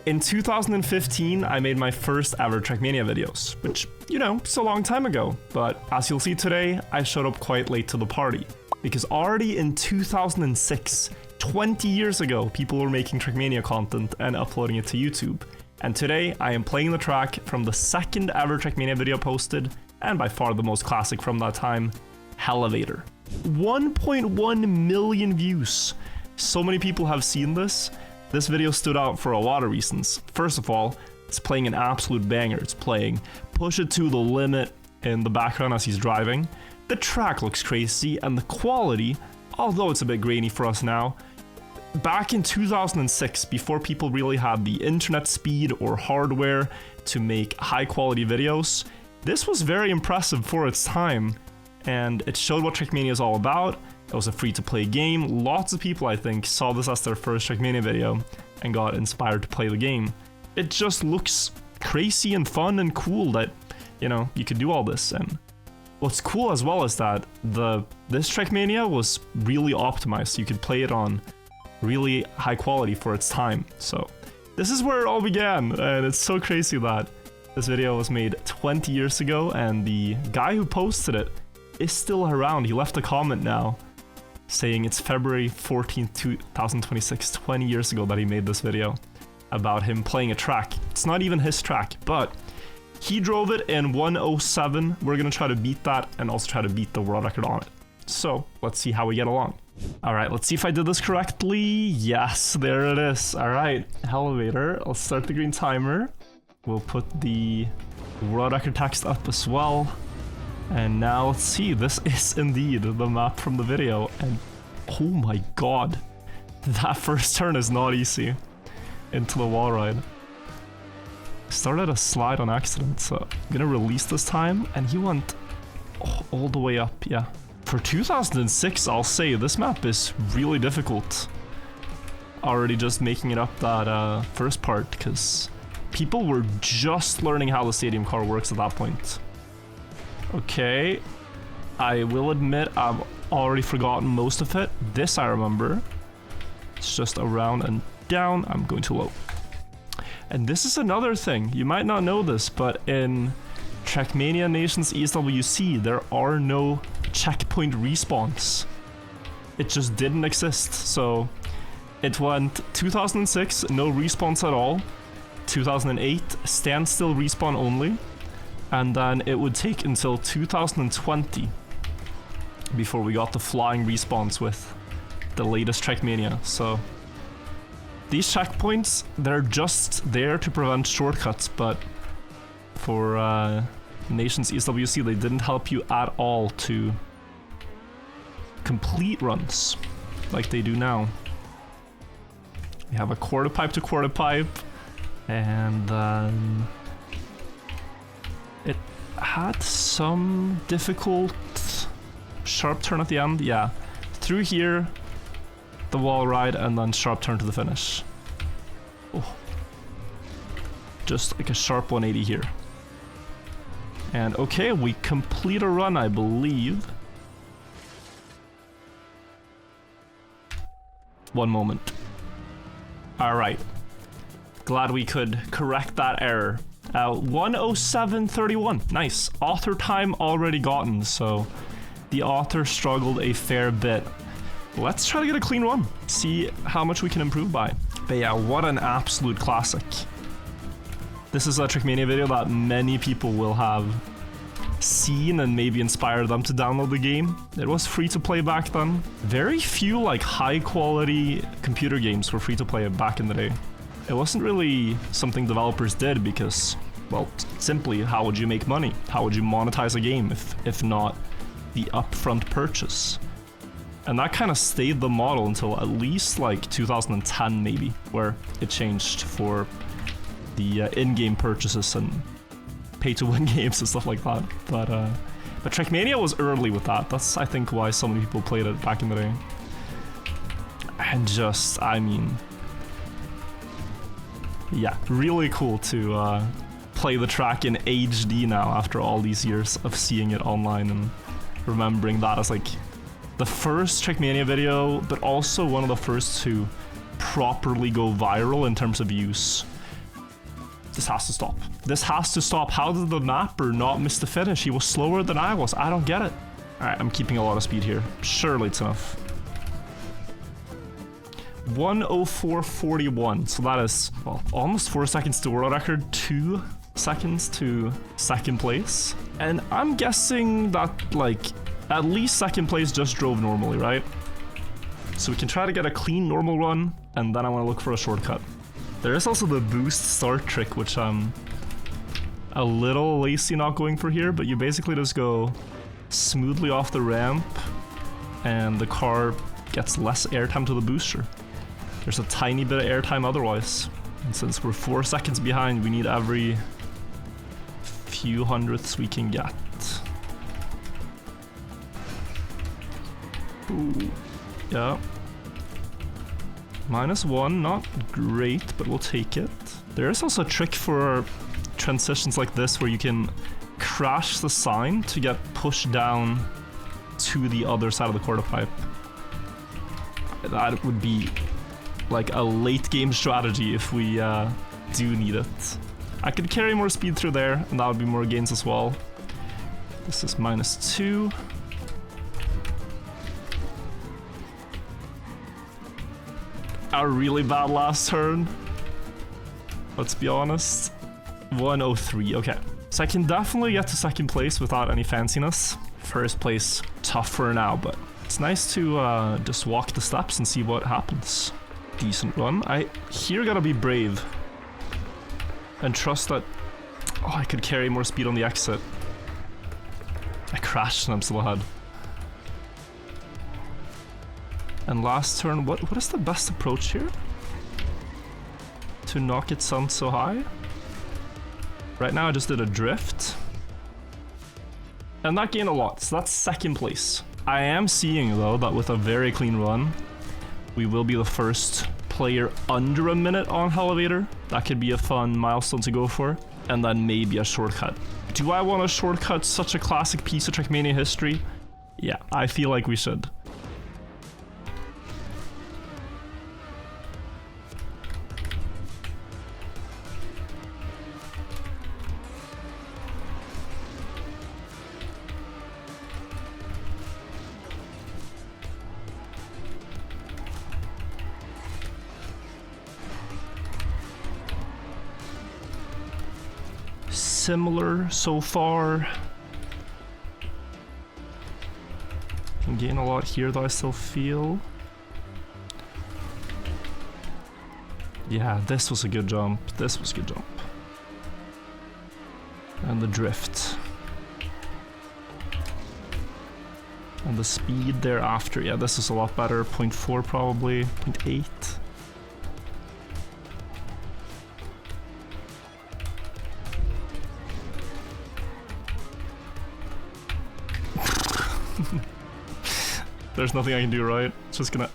In 2015, I made my first ever Trackmania videos, which, you know, it's a long time ago, but as you'll see today, I showed up quite late to the party. Because already in 2006, 20 years ago, people were making Trackmania content and uploading it to YouTube. And today, I am playing the track from the second ever Trackmania video posted, and by far the most classic from that time, Elevator. 1.1 million views. So many people have seen this. This video stood out for a lot of reasons. First of all, it's playing an absolute banger. It's playing Push It to the Limit in the background as he's driving. The track looks crazy, and the quality, although it's a bit grainy for us now, back in 2006, before people really had the internet speed or hardware to make high quality videos, this was very impressive for its time, and it showed what Trackmania is all about. It was a free-to-play game. Lots of people, I think, saw this as their first Trackmania video and got inspired to play the game. It just looks crazy and fun and cool that, you know, you could do all this. And what's cool as well is that this Trackmania was really optimized. You could play it on really high quality for its time. So this is where it all began, and it's so crazy that this video was made 20 years ago, and the guy who posted it is still around. He left a comment now saying it's February 14th, 2026, 20 years ago that he made this video about him playing a track. It's not even his track, but he drove it in 1:07. We're gonna try to beat that and also try to beat the world record on it. So let's see how we get along. All right, let's see if I did this correctly. Yes, there it is. All right, Elevator. Let's start the green timer. We'll put the world record text up as well. And now let's see, this is indeed the map from the video, and oh my god, that first turn is not easy into the wall ride. Started a slide on accident, so I'm gonna release this time, and he went all the way up, yeah. For 2006, I'll say this map is really difficult. Already just making it up that first part, because people were just learning how the stadium car works at that point. Okay, I will admit I've already forgotten most of it. This I remember. It's just around and down. I'm going too low. And this is another thing. You might not know this, but in Trackmania Nations ESWC, there are no checkpoint respawns. It just didn't exist. So it went 2006, no respawns at all. 2008, standstill respawn only. And then it would take until 2020 before we got the flying respawns with the latest Trackmania. So these checkpoints, they're just there to prevent shortcuts, but for Nations ESWC, they didn't help you at all to complete runs like they do now. We have a quarter pipe to quarter pipe, and then it had some difficult sharp turn at the end. Yeah, through here, the wall ride, and then sharp turn to the finish. Oh. Just like a sharp 180 here. And okay, we complete a run, I believe. One moment. Alright. Glad we could correct that error. 1:07:31. Nice. Author time already gotten, so the author struggled a fair bit. Let's try to get a clean run. See how much we can improve by. But yeah, what an absolute classic. This is a Trackmania video that many people will have seen and maybe inspired them to download the game. It was free to play back then. Very few like high quality computer games were free to play back in the day. It wasn't really something developers did because, well, simply, how would you make money? How would you monetize a game if not the upfront purchase? And that kind of stayed the model until at least like 2010 maybe, where it changed for the in-game purchases and pay-to-win games and stuff like that. But Trackmania was early with that. That's, I think, why so many people played it back in the day. And just, I mean, yeah, really cool to play the track in HD now after all these years of seeing it online and remembering that as like the first Trackmania video, but also one of the first to properly go viral in terms of views. This has to stop. This has to stop. How did the mapper not miss the finish? He was slower than I was. I don't get it. All right, I'm keeping a lot of speed here. Surely it's enough. 1:04:41. So that is, well, almost 4 seconds to world record, 2 seconds to second place. And I'm guessing that, like, at least second place just drove normally, right? So we can try to get a clean normal run, and then I want to look for a shortcut. There is also the boost start trick, which I'm a little lazy not going for here, but you basically just go smoothly off the ramp, and the car gets less airtime to the booster. There's a tiny bit of airtime otherwise. And since we're 4 seconds behind, we need every few hundredths we can get. Ooh, yeah. -1, not great, but we'll take it. There is also a trick for transitions like this where you can crash the sign to get pushed down to the other side of the quarter pipe. That would be like a late game strategy if we do need it. I could carry more speed through there, and that would be more gains as well. This is -2. A really bad last turn. Let's be honest. 1:03, okay. So I can definitely get to second place without any fanciness. First place, tougher now, but it's nice to just walk the steps and see what happens. Decent run. I here gotta be brave. And trust that, oh, I could carry more speed on the exit. I crashed and I'm still ahead. And last turn, what is the best approach here? To not get sunk so high? Right now I just did a drift. And that gained a lot, so that's second place. I am seeing though that with a very clean run, we will be the first player under a minute on Elevator. That could be a fun milestone to go for. And then maybe a shortcut. Do I want to shortcut such a classic piece of Trackmania history? Yeah, I feel like we should. Similar so far. Can gain a lot here though, I still feel. Yeah, this was a good jump. This was a good jump. And the drift. And the speed thereafter. Yeah, this is a lot better. 0.4 probably. 0.8. There's nothing I can do, right? It's just gonna...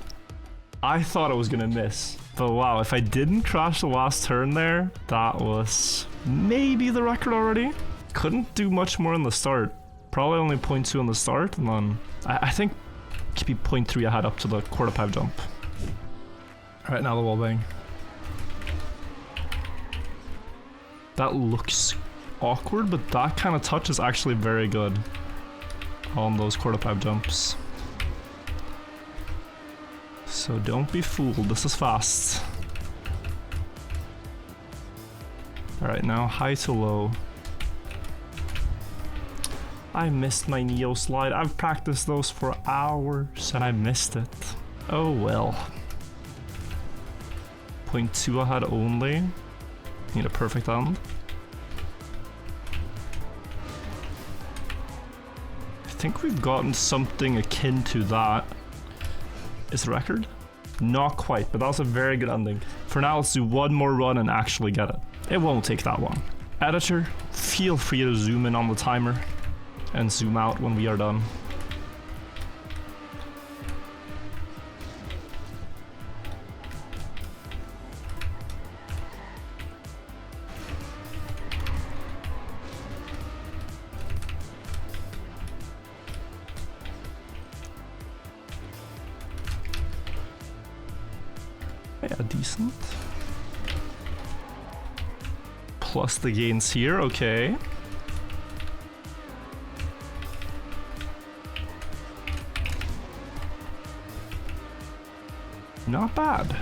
I thought I was gonna miss. But wow, if I didn't crash the last turn there, that was maybe the record already. Couldn't do much more in the start. Probably only 0.2 on the start, and then I think keep 0.3 ahead up to the quarter pipe jump. Alright, now the wall bang. That looks awkward, but that kind of touch is actually very good on those quarter pipe jumps. So don't be fooled, this is fast. Alright, now high to low. I missed my Neo slide. I've practiced those for hours and I missed it. Oh well. 0.2 ahead only. Need a perfect end. I think we've gotten something akin to that. Is the record? Not quite, but that was a very good ending. For now, let's do one more run and actually get it. It won't take that long. Editor, feel free to zoom in on the timer and zoom out when we are done. Yeah, decent. Plus the gains here, okay. Not bad.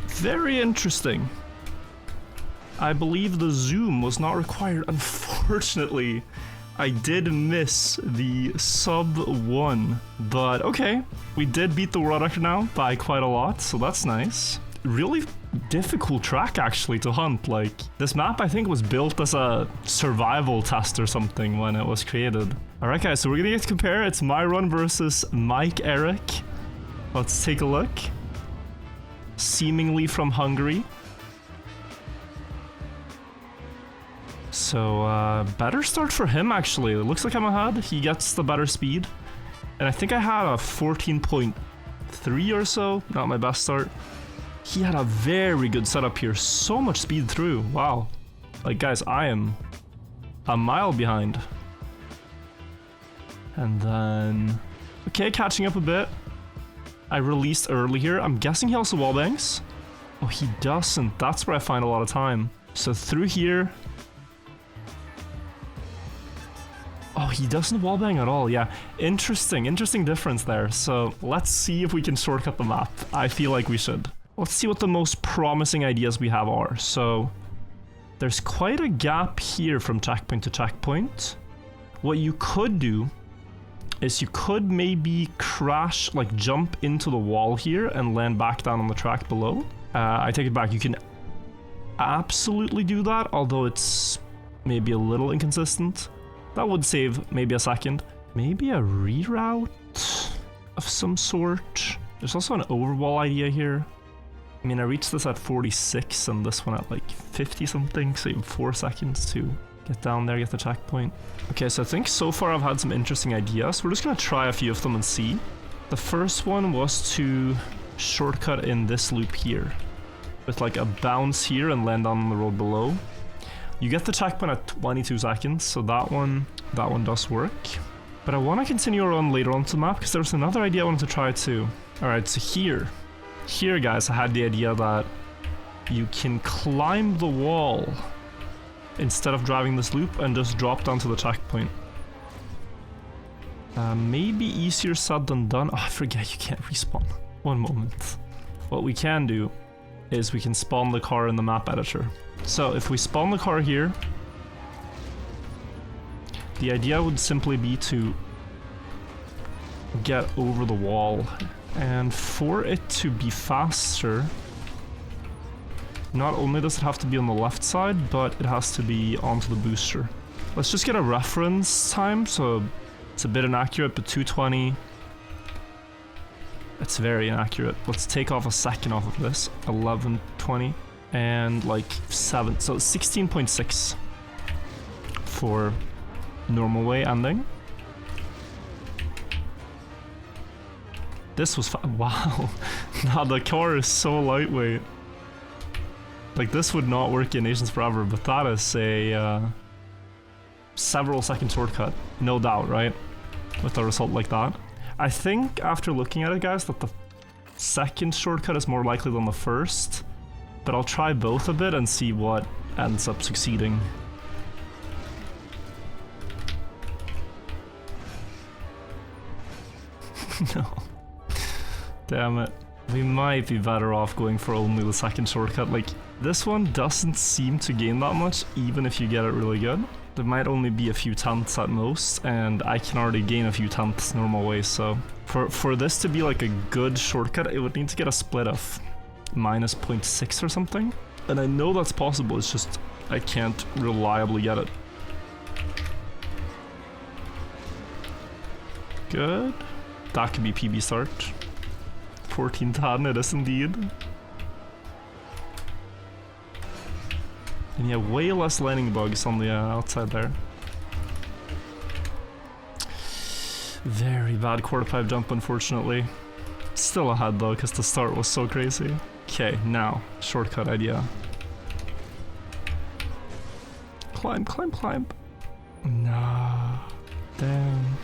Very interesting. I believe the zoom was not required. Unfortunately, I did miss the sub 1, but okay. We did beat the world record now by quite a lot, so that's nice. Really difficult track actually to hunt. Like, this map I think was built as a survival test or something when it was created. Alright guys, so we're gonna get to compare. It's my run versus Mike Eric. Let's take a look. Seemingly from Hungary. So, better start for him actually. It looks like I'm ahead. He gets the better speed. And I think I had a 14.3 or so. Not my best start. He had a very good setup here. So much speed through. Wow. Like, guys, I am a mile behind. And then... okay, catching up a bit. I released early here. I'm guessing he also wallbangs. Oh, he doesn't. That's where I find a lot of time. So through here... oh, he doesn't wallbang at all. Yeah, interesting difference there. So let's see if we can shortcut the map. I feel like we should. Let's see what the most promising ideas we have are. So there's quite a gap here from checkpoint to checkpoint. What you could do is you could maybe crash, like jump into the wall here and land back down on the track below. I take it back. You can absolutely do that, although it's maybe a little inconsistent. That would save maybe a second. Maybe a reroute of some sort. There's also an overwall idea here. I mean, I reached this at 46 and this one at like 50 something, so you have 4 seconds to get down there, get the checkpoint. Okay, so I think so far I've had some interesting ideas. We're just gonna try a few of them and see. The first one was to shortcut in this loop here with like a bounce here and land on the road below. You get the checkpoint at 22 seconds, so that one does work. But I want to continue on later onto the map because there's another idea I wanted to try too. Alright, so here guys, I had the idea that you can climb the wall instead of driving this loop and just drop down to the checkpoint. Maybe easier said than done. Oh, I forget you can't respawn. One moment. What we can do is we can spawn the car in the map editor. So if we spawn the car here, the idea would simply be to get over the wall, and for it to be faster, not only does it have to be on the left side, but it has to be onto the booster. Let's just get a reference time, so it's a bit inaccurate, but 220. It's very inaccurate. Let's take off a second off of this. 1120 and like 7, so 16.6 for normal way ending. This was wow. Now the car is so lightweight. Like, this would not work in Nations Forever, but that is a several second shortcut, no doubt, right? With a result like that. I think after looking at it, guys, that the second shortcut is more likely than the first, but I'll try both a bit and see what ends up succeeding. No. Damn it. We might be better off going for only the second shortcut. Like, this one doesn't seem to gain that much, even if you get it really good. There might only be a few tenths at most, and I can already gain a few tenths normal way, so... For this to be like a good shortcut, it would need to get a split of minus 0.6 or something. And I know that's possible, it's just I can't reliably get it. Good. That could be PB start. 1410 it is indeed. And yeah, way less landing bugs on the outside there. Very bad quarter pipe jump, unfortunately. Still ahead though, because the start was so crazy. Okay, now, shortcut idea. Climb, climb, climb. Nah. Damn.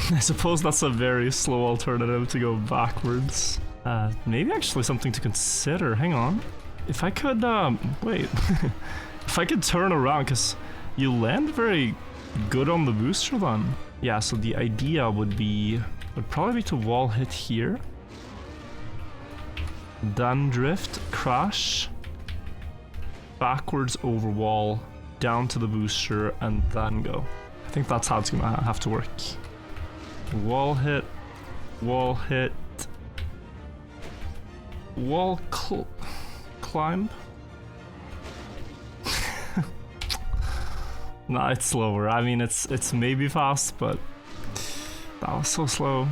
I suppose that's a very slow alternative to go backwards. Maybe actually something to consider. Hang on. If I could, wait. If I could turn around, because you land very good on the booster then. Yeah, so the idea would probably be to wall hit here. Then drift, crash, backwards over wall, down to the booster, and then go. I think that's how it's gonna have to work. Wall hit, wall climb. Nah, it's slower. I mean, it's maybe fast, but that was so slow.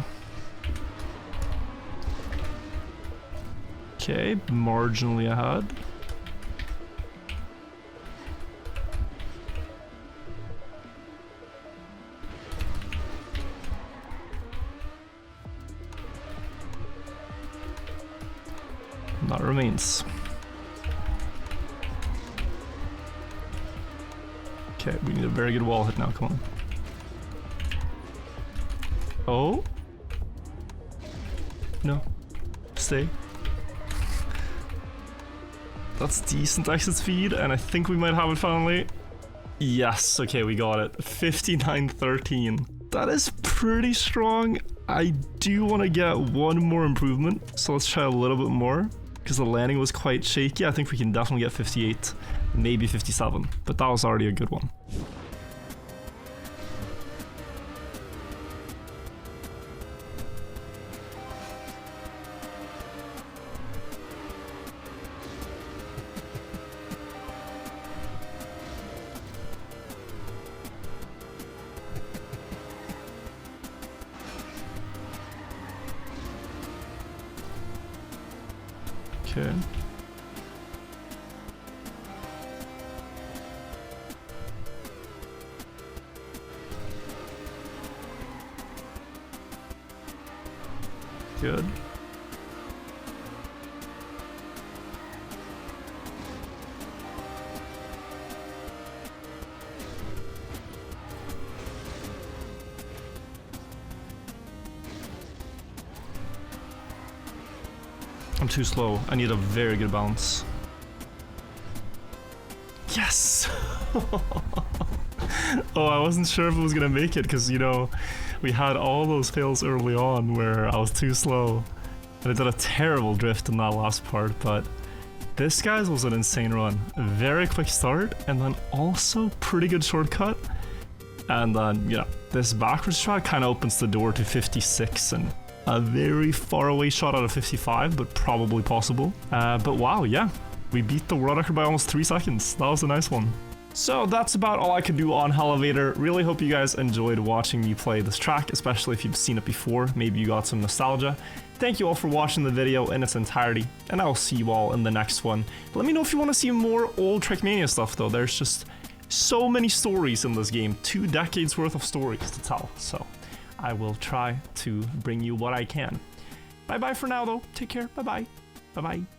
Okay, marginally ahead. That remains. Okay, we need a very good wall hit now, come on. Oh? No. Stay. That's decent exit speed, and I think we might have it finally. Yes, okay, we got it. 59.13. That is pretty strong. I do want to get one more improvement, so let's try a little bit more. Because the landing was quite shaky. I think we can definitely get 58, maybe 57, but that was already a good one. Okay. Good. I'm too slow. I need a very good bounce. Yes! Oh, I wasn't sure if it was gonna make it because, you know, we had all those fails early on where I was too slow. And I did a terrible drift in that last part, but this, guys, was an insane run. A very quick start, and then also pretty good shortcut. And then, you know, this backwards shot kind of opens the door to 56 and a very far away shot out of 55, but probably possible. But wow, yeah, we beat the world record by almost 3 seconds. That was a nice one. So that's about all I could do on Elevator. Really hope you guys enjoyed watching me play this track, especially if you've seen it before. Maybe you got some nostalgia. Thank you all for watching the video in its entirety, and I'll see you all in the next one. Let me know if you want to see more old Trackmania stuff though. There's just so many stories in this game, 2 decades worth of stories to tell, so I will try to bring you what I can. Bye bye for now though, take care, bye bye, bye bye.